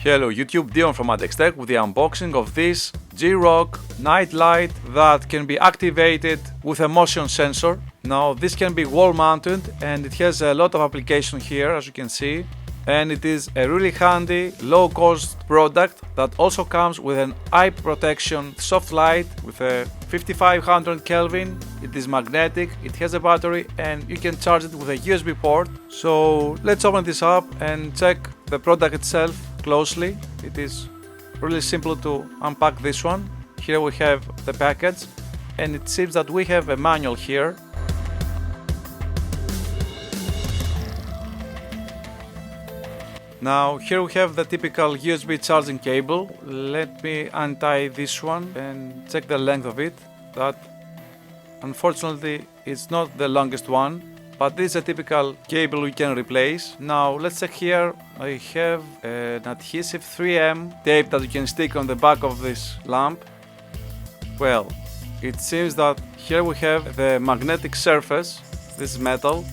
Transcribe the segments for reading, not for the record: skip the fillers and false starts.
Hello YouTube, Dion from M.A.D with the unboxing of this G-ROC night light that can be activated with a motion sensor. Now this can be wall mounted and it has a lot of application here, as you can see, and it is a really handy low cost product that also comes with an eye protection soft light with a 5500 Kelvin. It is magnetic, it has a battery, and you can charge it with a USB port. So let's open this up and check the product itself closely. It is really simple to unpack this one. Here we have the package, and it seems that we have a manual here. Now here we have the typical USB charging cable. Let me untie this one and check the length of it. That unfortunately is not the longest one, but this is a typical cable we can replace. Now let's check here. I have an adhesive 3M tape that you can stick on the back of this lamp. Well, it seems that here we have the magnetic surface. This is metal.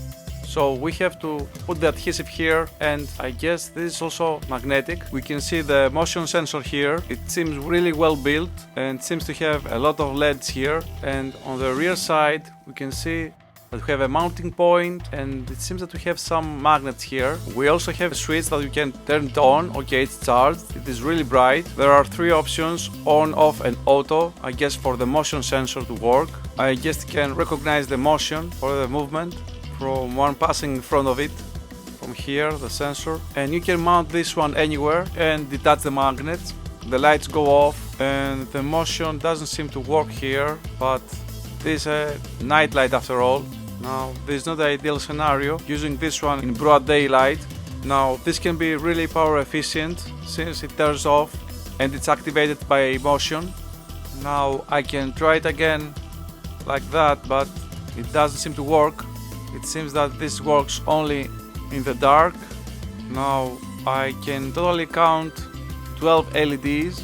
So we have to put the adhesive here, and I guess this is also magnetic. We can see the motion sensor here. It seems really well built and seems to have a lot of LEDs here. And on the rear side we can see that we have a mounting point, and it seems that we have some magnets here. We also have a switch that you can turn it on. Okay, it's charged. It is really bright. There are three options: on, off and auto, I guess for the motion sensor to work. I guess it can recognize the motion or the movement from one passing in front of it, from here, the sensor. And you can mount this one anywhere and detach the magnets. The lights go off and the motion doesn't seem to work here, but this is a night light after all. Now this is not the ideal scenario using this one in broad daylight. Now this can be really power efficient since it turns off and it's activated by motion. Now I can try it again like that, but it doesn't seem to work. It seems that this works only in the dark. Now I can totally count 12 LEDs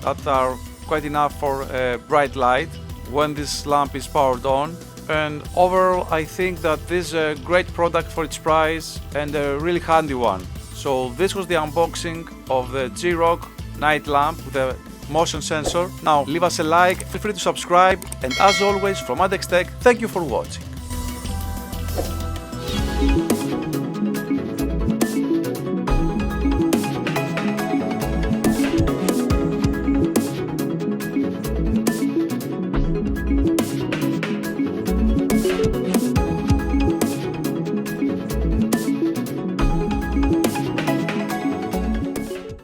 that are quite enough for a bright light when this lamp is powered on. And overall I think that this is a great product for its price and a really handy one. So this was the unboxing of the G-ROC night lamp with a motion sensor. Now leave us a like, feel free to subscribe, and as always from M.A.D, thank you for watching.